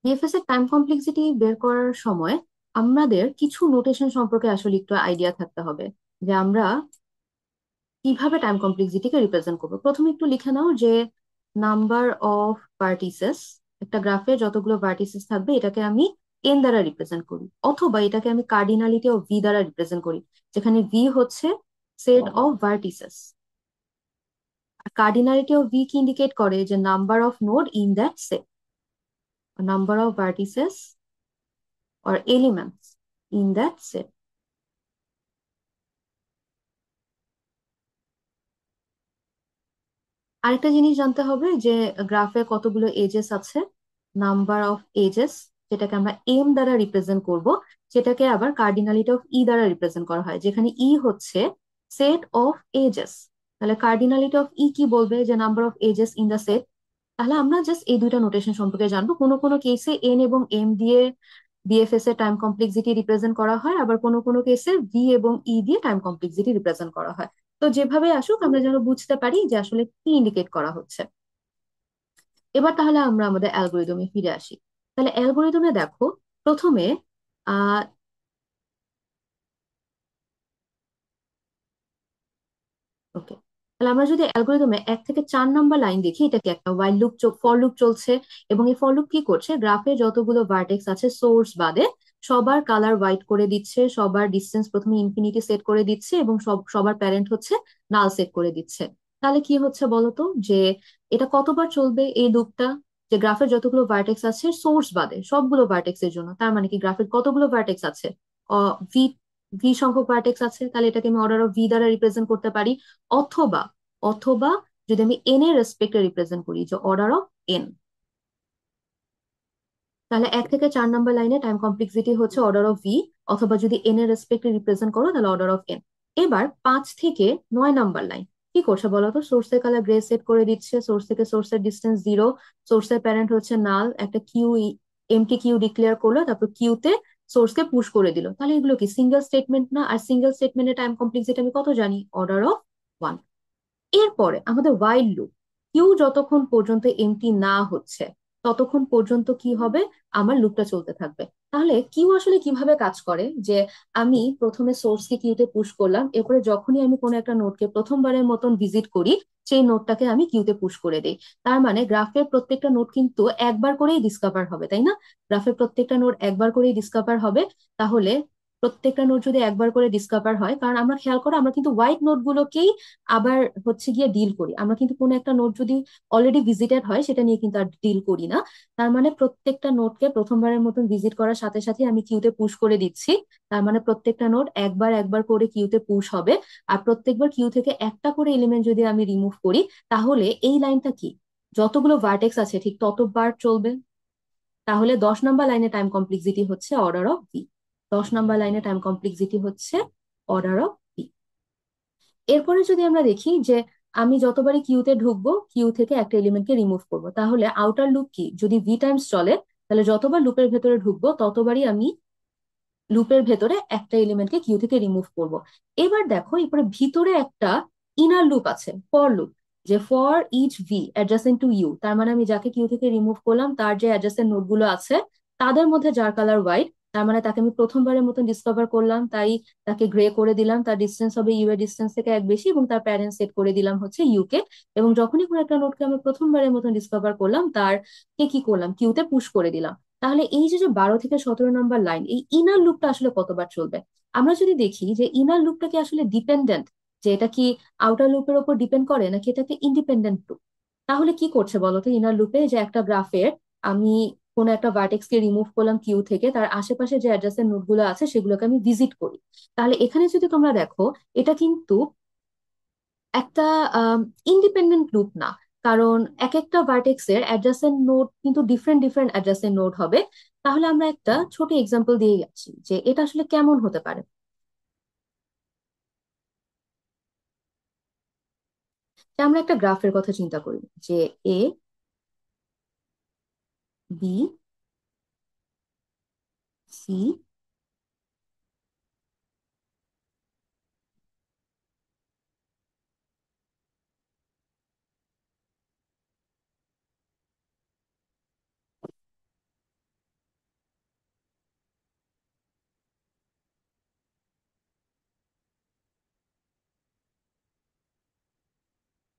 BFS এর টাইম কমপ্লেক্সিটি বের করার সময় আমাদের কিছু নোটেশন সম্পর্কে আসলে একটু আইডিয়া থাকতে হবে, যে আমরা কিভাবে টাইম কমপ্লেক্সিটিকে রিপ্রেজেন্ট করবো। প্রথমে একটু লিখে নাও যে নাম্বার অফ ভার্টিসেস, একটা গ্রাফে যতগুলো ভার্টিসেস থাকবে এটাকে আমি এন দ্বারা রিপ্রেজেন্ট করি, অথবা এটাকে আমি কার্ডিনালিটি অফ ভি দ্বারা রিপ্রেজেন্ট করি, যেখানে ভি হচ্ছে সেট অফ ভার্টিসেস। আর কার্ডিনালিটি অফ ভি কি ইন্ডিকেট করে, যে number of node in that set, number of vertices or elements in that set. আরেকটা জিনিস জানতে হবে যে গ্রাফে কতগুলো এজেস আছে, নাম্বার অফ এজেস, যেটাকে আমরা এম দ্বারা রিপ্রেজেন্ট করব, সেটাকে আবার কার্ডিনালিটি অফ ই দ্বারা রিপ্রেজেন্ট করা হয়, যেখানে ই হচ্ছে সেট অফ এজেস। তাহলে কার্ডিনালিটি অফ ই কি বলবে, যে number of edges in the set. তাহলে আমরা জাস্ট এই দুইটা নোটেশন সম্পর্কে জানবো। কোনো কোনো কেসে এন এবং এম দিয়ে বিএফএস এর টাইম কমপ্লেক্সিটি রিপ্রেজেন্ট করা হয়, আবার কোনো কোনো কেসে ভি এবং ই দিয়ে টাইম কমপ্লেক্সিটি রিপ্রেজেন্ট করা হয়। তো যেভাবে আসুক আমরা যেন বুঝতে পারি যে আসলে কি ইন্ডিকেট করা হচ্ছে। এবার তাহলে আমরা আমাদের অ্যালগোরিদমে ফিরে আসি। তাহলে অ্যালগোরিদমে দেখো, প্রথমে আহ ওকে, তাহলে আমরা যদি অ্যালগোরিদমে 1 থেকে 4 নাম্বার লাইন দেখি, এটাকে একটা ওয়াইল লুপ, ফর লুপ চলছে। এবং এই ফর লুপ কি করছে, গ্রাফে যতগুলো ভার্টেক্স আছে সোর্স বাদে সবার কালার হোয়াইট করে দিচ্ছে, সবার ডিস্টেন্স প্রথমে ইনফিনিটি সেট করে দিচ্ছে, এবং সবার প্যারেন্ট হচ্ছে নাল সেট করে দিচ্ছে। তাহলে কি হচ্ছে বলতো, যে এটা কতবার চলবে এই লুপটা, যে গ্রাফের যতগুলো ভার্টেক্স আছে সোর্স বাদে সবগুলো ভার্টেক্স এর জন্য। তার মানে কি গ্রাফের কতগুলো ভার্টেক্স আছে, ভি ভি সংখ্যক ভার্টেক্স আছে, তাহলে এটাকে আমি অর্ডার অফ ভি দ্বারা রিপ্রেজেন্ট করতে পারি। অথবা অথবা যদি আমি এন এর রেসপেক্টে রিপ্রেজেন্ট করি, যে অর্ডার অফ এন, তাহলে 1 থেকে 4 নাম্বার লাইনে টাইম কমপ্লেক্সিটি হচ্ছে অর্ডার অফ ভি। অথবা যদি এন এর রেসপেক্টে রিপ্রেজেন্ট করো তাহলে অর্ডার অফ এন। এবার 5 থেকে 9 নাম্বার লাইন কি করছে বলতো, সোর্সের কালার গ্রে সেট করে দিচ্ছে, সোর্স থেকে সোর্সের ডিস্টেন্স 0, সোর্সের প্যারেন্ট হচ্ছে নাল, একটা কিউ এমটি কিউ ডিক্লেয়ার করলো, তারপর কিউতে সোর্সকে পুশ করে দিল। তাহলে এগুলো কি সিঙ্গেল স্টেটমেন্ট না? আর সিঙ্গেল স্টেটমেন্টের টাইম কমপ্লেক্সিটি আমি কত জানি, অর্ডার অফ 1। এরপরে আমাদের while লুপ, কিউ যতক্ষণ পর্যন্ত এমটি না হচ্ছে ততক্ষণ পর্যন্ত কি হবে, আমার লুপটা চলতে থাকবে। তাহলে কিউ আসলে কিভাবে কাজ করে, যে আমি প্রথমে সোর্সকে কিউতে পুশ করলাম, এরপরে যখনই আমি কোনো একটা নোডকে প্রথমবারের মতন ভিজিট করি সেই নোডটাকে আমি কিউতে পুশ করে দিই। তার মানে গ্রাফের প্রত্যেকটা নোড কিন্তু একবার করেই ডিসকভার হবে, তাই না? গ্রাফের প্রত্যেকটা নোড একবার করেই ডিসকভার হবে। তাহলে প্রত্যেকটা নোড যদি একবার করে ডিসকভার হয়, কারণ আমরা খেয়াল করো আমরা কিন্তু হোয়াইট নোড গুলোকেই আবার হচ্ছে গিয়ে ডিল করি, আমরা কিন্তু কোনো একটা নোট যদি অলরেডি ভিজিটেড হয় সেটা নিয়ে কিন্তু আর ডিল করি না। তার মানে প্রত্যেকটা নোটকে প্রথমবারের মতন ভিজিট করার সাথে সাথে আমি কিউতে পুশ করে দিচ্ছি। তার মানে প্রত্যেকটা নোট একবার একবার করে কিউতে পুশ হবে। আর প্রত্যেকবার কিউ থেকে একটা করে এলিমেন্ট যদি আমি রিমুভ করি, তাহলে এই লাইনটা কি, যতগুলো ভার্টেক্স আছে ঠিক ততবার চলবে। তাহলে 10 নাম্বার লাইনে টাইম কমপ্লেক্সিটি হচ্ছে অর্ডার অফ ভি। 10 নাম্বার লাইনে টাইম কমপ্লেক্সিটি হচ্ছে অর্ডার অফ ভি। এরপরে যদি আমরা দেখি যে আমি যতবারই কিউতে ঢুকবো কিউ থেকে একটা এলিমেন্টকে রিমুভ করব, তাহলে আউটার লুপ কি, যদি ভি টাইমস চলে তাহলে যতবার লুপের ভেতরে ঢুকবো ততবারই আমি লুপের ভেতরে একটা এলিমেন্টকে কিউ থেকে রিমুভ করব। এবার দেখো এরপরে ভিতরে একটা ইনার লুপ আছে, ফর লুপ, যে for each V adjacent to U. তার মানে আমি যাকে কিউ থেকে রিমুভ করলাম তার যে অ্যাডজাসেন্ট নোড গুলো আছে তাদের মধ্যে যার কালার হোয়াইট, তার মানে তাকে আমি প্রথমবারের মতন ডিসকভার করলাম, তাই তাকে গ্রে করে দিলাম, তার ডিস্টেন্স হবে ইউ এর ডিস্টেন্স থেকে এক বেশি, এবং তার প্যারেন্ট সেট করে দিলাম হচ্ছে ইউ কে। এবং যখনই কোনো একটা নোডকে আমি প্রথমবারের মতন ডিসকভার করলাম তার কে কি করলাম, কিউতে পুশ করে দিলাম। তাহলে এই যে যে 12 থেকে 17 নাম্বার লাইন, এই ইনার লুপটা আসলে কতবার চলবে? আমরা যদি দেখি যে ইনার লুপটা কি আসলে ডিপেন্ডেন্ট, যে এটা কি আউটার লুপের উপর ডিপেন্ড করে নাকি এটাকে ইন্ডিপেন্ডেন্ট লুপ। তাহলে কি করছে বলতো ইনার লুপে, যে একটা গ্রাফের আমি কোনো একটা ভার্টেক্স কে রিমুভ করলাম কিউ থেকে, তার আশেপাশে যে অ্যাডজাসেন্ট নোড গুলো আছে সেগুলোকে আমি ভিজিট করি। তাহলে এখানে যদি তোমরা দেখো এটা কিন্তু একটা ইন্ডিপেন্ডেন্ট লুপ না, কারণ এক একটা ভার্টেক্স এর অ্যাডজাসেন্ট নোড কিন্তু ডিফারেন্ট ডিফারেন্ট অ্যাডজাসেন্ট নোড হবে। তাহলে আমরা একটা ছোট এক্সাম্পল দিয়ে যাচ্ছি যে এটা আসলে কেমন হতে পারে। যে আমরা একটা গ্রাফের কথা চিন্তা করি, যে এ, বি, সি,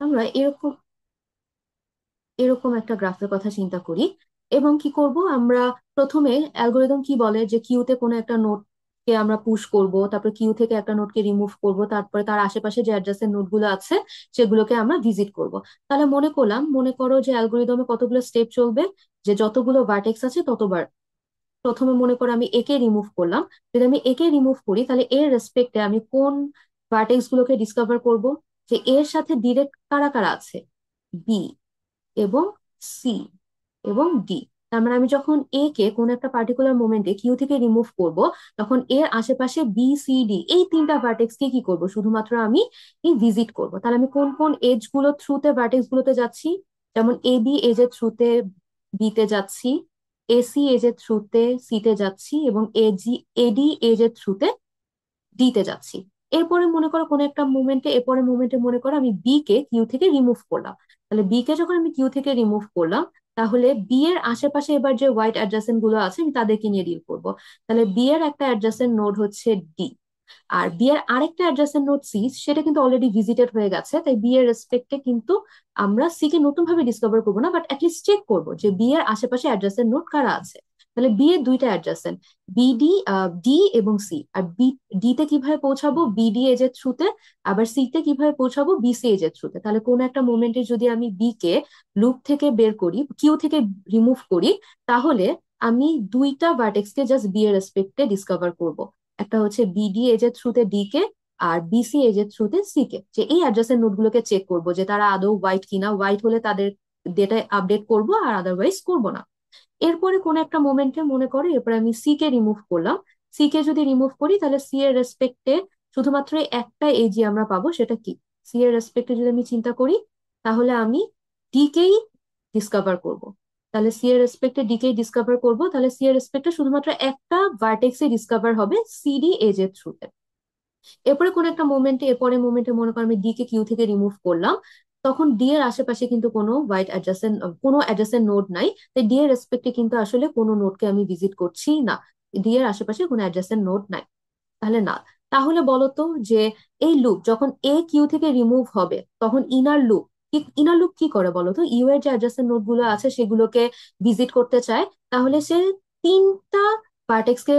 আমরা এরকম এরকম একটা গ্রাফের কথা চিন্তা করি। এবং কি করব আমরা, প্রথমে অ্যালগোরিদম কি বলে যে কিউতে কোনো একটা নোডকে আমরা পুশ করব, তারপর কিউ থেকে একটা নোডকে রিমুভ করব, তারপরে তার আশেপাশে যে অ্যাডজাসেন্ট নোডগুলো আছে সেগুলোকে আমরা ভিজিট করব। তাহলে মনে করো যে অ্যালগোরিদমে কতগুলো স্টেপ চলবে, যে যতগুলো ভার্টেক্স আছে ততবার। প্রথমে মনে করো আমি একে রিমুভ করলাম। যদি আমি একে রিমুভ করি তাহলে এর রেসপেক্টে আমি কোন ভার্টেক্স গুলোকে ডিসকভার করব, যে এর সাথে ডিরেক্ট কারা কারা আছে, বি এবং সি এবং ডি। তার মানে আমি যখন এ কে কোন একটা পার্টিকুলার মোমেন্টে কিউ থেকে রিমুভ করব, তখন এর আশেপাশে বি, সি, ডি এই তিনটা ভার্টেক্স কে কি করব, শুধুমাত্র আমি এই ভিজিট করব। তাহলে আমি কোন কোন এজ গুলো থ্রুতে ভার্টেক্স গুলোতে যাচ্ছি, যেমন এ বি এজ এর থ্রুতে বি তে যাচ্ছি, এসি এজ এর থ্রুতে সি তে যাচ্ছি, এবং এডি এজ এর থ্রুতে ডিতে যাচ্ছি। এরপরে মনে করো কোনো একটা মুভমেন্টে, এরপরে মুভমেন্টে মনে করো আমি বি কে কিউ থেকে রিমুভ করলাম। তাহলে বি কে যখন আমি কিউ থেকে রিমুভ করলাম, তাহলে বি এর আশেপাশে এবার যে হোয়াইট অ্যাডজাসেন্ট গুলো আছে আমি তাদেরকে নিয়ে ডিল করব। তাহলে বি এর একটা অ্যাডজাসেন্ট নোড হচ্ছে ডি, আর বি এর আরেকটা অ্যাডজাসেন্ট নোড সি, সেটা কিন্তু অলরেডি ভিজিটেড হয়ে গেছে, তাই বি এর রেসপেক্টে কিন্তু আমরা সি কে নতুন ভাবে ডিসকভার করবো না, বাট অ্যাটলিস্ট চেক করবো যে বি এর আশেপাশে অ্যাডজাসেন্ট নোড কারা আছে। তাহলে বি এর দুইটা অ্যাডজাসেন্ট, বিডি, ডি এবং সি। আর ডি তে কিভাবে পৌঁছাবো, বিডি এজ এর থ্রুতে। আবার সি তে কিভাবে পৌঁছাবো, বিসি এজ এর থ্রুতে। তাহলে কোন একটা মোমেন্টে যদি আমি বি কে লুপ থেকে বের করি, কিউ থেকে রিমুভ করি, তাহলে আমি দুইটা ভার্টেক্স কে জাস্ট বি এর রেসপেক্টে ডিসকভার করব। একটা হচ্ছে বিডি এজ এর থ্রুতে ডি কে, আর বিসি এজ এর থ্রুতে সি কে। যে এই অ্যাড্রেসের নোট গুলোকে চেক করবো যে তারা আদৌ হোয়াইট কিনা, হোয়াইট হলে তাদের ডেটা আপডেট করব, আর আদারওয়াইজ করব না। এরপরে কোন একটা মোমেন্টে মনে করো এরপরে আমি সি কে রিমুভ করলাম। সি কে যদি রিমুভ করি তাহলে সি এর রেসপেক্টে শুধুমাত্র একটা এজি আমরা পাবো, সেটা কি, সি এর রেসপেক্টে যদি আমি চিন্তা করি, তাহলে আমি ডি কেই ডিসকভার করব। তাহলে সি এর রেসপেক্টে ডি কেই ডিসকভার করব, তাহলে সি এর রেসপেক্টে শুধুমাত্র একটা ভার্টেক্সে ডিসকভার হবে, সিডি এজ এর থ্রুতে। এরপরে কোন একটা মোমেন্টে, এরপরে মোমেন্টে মনে করো আমি ডি কে কিউ থেকে রিমুভ করলাম, তখন ডি এর আশেপাশে কিন্তু কোনো হোয়াইট অ্যাডজাসেন্ট, কোনো অ্যাডজাসেন্ট নোড নাই, তাই ডি এর রেসপেক্টে কিন্তু আসলে কোনো নোডকে আমি ভিজিট করছি না। ডি এর আশেপাশে কোনো অ্যাডজাসেন্ট নোড নাই। তাহলে না। তাহলে বলতো যে এই লুপ যখন এ কিউ থেকে রিমুভ হবে, তখন ইনার লুপ কি করে বলতো, ইউ এর যে অ্যাডজাসেন্ট নোড গুলো আছে সেগুলোকে ভিজিট করতে চায়। তাহলে সে তিনটা ভার্টেক্স কে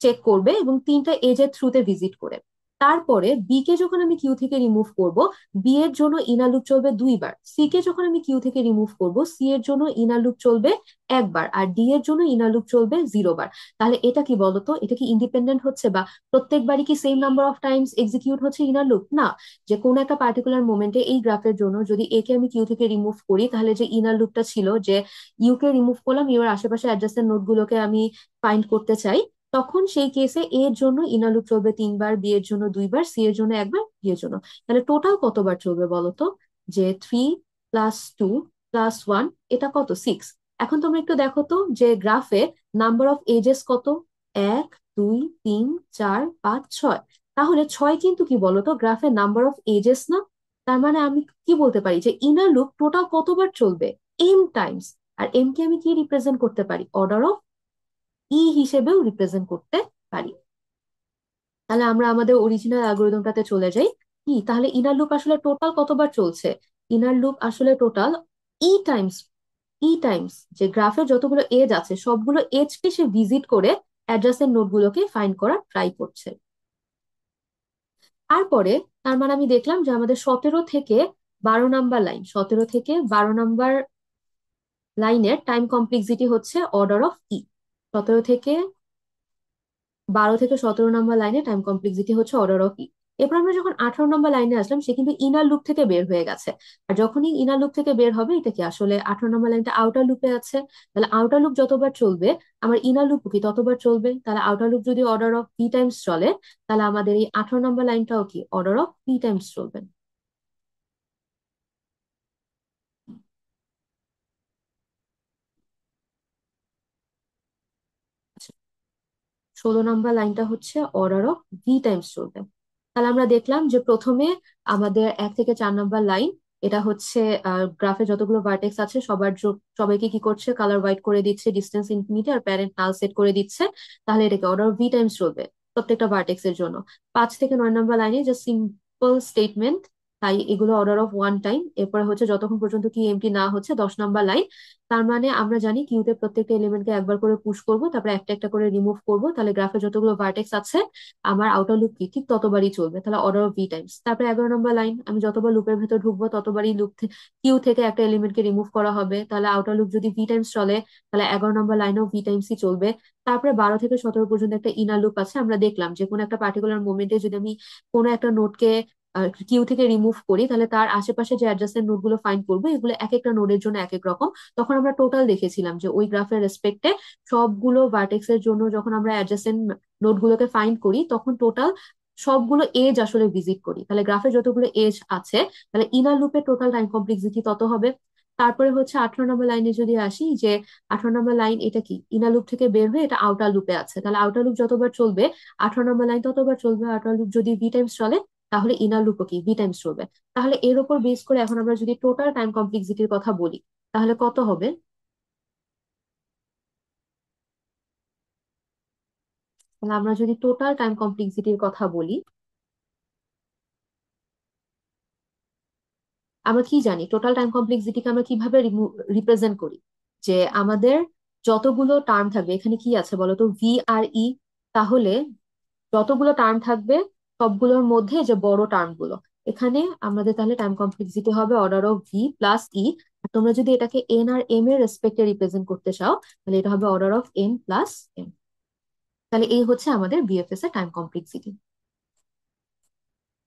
চেক করবে এবং তিনটা এজ এর থ্রুতে ভিজিট করে। তারপরে বি কে যখন আমি কিউ থেকে রিমুভ করব, বি এর জন্য ইনার লুপ চলবে দুইবার। সি কে যখন আমি কিউ থেকে রিমুভ করব, সি এর জন্য ইনার লুপ চলবে একবার, আর ডি এর জন্য ইনার লুপ চলবে 0 বার। তাহলে এটা কি বলতো, এটা কি ইন্ডিপেন্ডেন্ট হচ্ছে, বা প্রত্যেকবারই কি same number of Times execute হচ্ছে ইনার লুপ? না। যে কোনো একটা পার্টিকুলার মোমেন্টে এই গ্রাফের জন্য যদি এ কে আমি কিউ থেকে রিমুভ করি, তাহলে যে ইনার লুপটা ছিল যে ইউ কে রিমুভ করলাম, ইউ এর আশেপাশে অ্যাডজাস্টেন্ট নোড গুলোকে আমি ফাইন্ড করতে চাই, তখন সেই কেসে এ এর জন্য ইনার লুপ চলবে 3 বার, বি এর জন্য 2 বার, সি এর জন্য একবার, ডি এর জন্য। তাহলে টোটাল কতবার চলবে বলতো, যে 3 + 2 + 1, এটা কত, 6। এখন তোমরা একটু দেখো তো যে গ্রাফে নাম্বার অফ এজেস কত, 1 2 3 4 5 6। তাহলে 6 কিন্তু কি বলতো গ্রাফে নাম্বার অফ এজেস না? তার মানে আমি কি বলতে পারি যে ইনার লুপ টোটাল কতবার চলবে, এম টাইমস। আর এম কে আমি কি রিপ্রেজেন্ট করতে পারি, অর্ডার অফ হিসেবেও রিপ্রেজেন্ট করতে পারি। তাহলে আমরা আমাদের অরিজিনাল অ্যালগোরিদমটাতে চলে যাই। কি তাহলে ইনার লুপ আসলে টোটাল কতবার চলছে, ইনার লুপ আসলে টোটাল ই টাইমস, যে গ্রাফের যতগুলো এজ আছে সবগুলো এজ কে সে ভিজিট করে অ্যাডজাসেন্ট নোড গুলোকে ফাইন্ড করার ট্রাই করছে। তারপরে তার মানে আমি দেখলাম যে আমাদের 17 থেকে 12 নাম্বার লাইন, 17 থেকে 12 নাম্বার লাইনের টাইম কমপ্লেক্সিটি হচ্ছে অর্ডার অফ 12 থেকে 17 নাম্বার লাইনে টাইম কমপ্লেক্সিটি হচ্ছে অর্ডার অফ এরপর আমরা যখন 18 নাম্বার লাইনে আসলাম, সে কিন্তু ইনার লুপ থেকে বের হয়ে গেছে। আর যখনই ইনার লুপ থেকে বের হবে, এটা কি আসলে 18 নাম্বার লাইনটা আউটার লুপে আছে। তাহলে আউটার লুপ যতবার চলবে, আমার ইনার লুপ কি ততবার চলবে। তাহলে আউটার লুপ যদি অর্ডার অফ পি টাইমস চলে, তাহলে আমাদের এই 18 নাম্বার লাইনটাও কি অর্ডার অফ পি টাইমস চলবে। 16 নম্বর লাইনটা হচ্ছে অর্ডার অফ ভি টাইমস চলবে। তাহলে আমরা দেখলাম যে প্রথমে আমাদের 1 থেকে 4 নম্বর লাইন, এটা হচ্ছে গ্রাফে যতগুলো ভার্টেক্স আছে সবাইকে কি করছে, কালার হোয়াইট করে দিচ্ছে, ডিস্টেন্স ইনফিনিটি আর প্যারেন্ট নাল সেট করে দিচ্ছে। তাহলে এটাকে অর্ডার অফ ভি টাইমস চলবে প্রত্যেকটা ভার্টেক্স এর জন্য। 5 থেকে 9 নম্বর লাইনে যে সিম্পল স্টেটমেন্ট, তাই এগুলো অর্ডার অফ ওয়ান টাইম। এরপরে হচ্ছে যতক্ষণ পর্যন্ত কি এমটি না হচ্ছে, 10 নম্বর লাইন। তার মানে আমরা জানি কিউতে প্রত্যেকটা এলিমেন্টকে একবার করে পুশ করব, তারপরে একটা একটা করে রিমুভ করব, তাহলে গ্রাফে যতগুলো ভার্টেক্স আছে আমার আউটার লুপ কি ঠিক ততবারই চলবে, তাহলে অর্ডার অফ ভি টাইমস। তারপরে 11 নম্বর লাইন, আমি যতবার লুপের ভেতর ঢুকবো ততবারই কিউ থেকে একটা এলিমেন্টকে রিমুভ করা হবে, তাহলে আউটার লুপ যদি ভি টাইমস চলে তাহলে 11 নম্বর লাইনেও ভি টাইমসই চলবে। তারপরে 12 থেকে 17 পর্যন্ত একটা ইনার লুপ আছে। আমরা দেখলাম যে কোনো একটা পার্টিকুলার মোমেন্টে যদি আমি কোনো একটা নোডকে কিউ থেকে রিমুভ করি, তাহলে তার আশেপাশে যে অ্যাডজাসেন্ট নোড গুলো ফাইন্ড করবো, এগুলো এক একটা নোডের জন্য এক এক রকম। তখন আমরা টোটাল দেখেছিলাম যে ওই গ্রাফের রেসপেক্টে সবগুলো ভার্টেক্স এর জন্য যখন আমরা অ্যাডজাসেন্ট নোড গুলোকে ফাইন্ড করি, তখন টোটাল সবগুলো এজ আসলে ভিজিট করি। তাহলে গ্রাফে যতগুলো এজ আছে, তাহলে ইনার লুপের টোটাল টাইম কমপ্লেক্সিটি তত হবে। তারপরে হচ্ছে 18 নম্বর লাইনে যদি আসি, যে 18 নম্বর লাইন এটা কি ইনার লুপ থেকে বের হয়ে এটা আউটার লুপে আছে, তাহলে আউটার লুপ যতবার চলবে 18 নম্বর লাইন ততবার চলবে। আউটার লুপ যদি ভি টাইমস চলে তাহলে ইনার লুপও কি ভি টাইমস চলবে। তাহলে এর উপর বেস করে এখন আমরা যদি টোটাল টাইম কমপ্লেক্সিটির কথা বলি, তাহলে কত হবে? তাহলে আমরা যদি টোটাল টাইম কমপ্লেক্সিটির কথা বলি, আমরা কি জানি টোটাল টাইম কমপ্লেক্সিটিকে আমরা কিভাবে রিপ্রেজেন্ট করি? যে আমাদের যতগুলো টার্ম থাকবে, এখানে কি আছে বলতো, ভি আর ই। তাহলে যতগুলো টার্ম থাকবে সবগুলোর মধ্যে যে বড় টার্ম গুলো, এখানে আমাদের তাহলে টাইম কমপ্লেক্সিটি হবে order of V plus E. আর তোমরা যদি এটাকে এন আর এম এর রেসপেক্টে রিপ্রেজেন্ট করতে চাও, তাহলে এটা হবে order of N plus M. তাহলে এই হচ্ছে আমাদের বিএফএস এর টাইম কমপ্লেক্সিটি।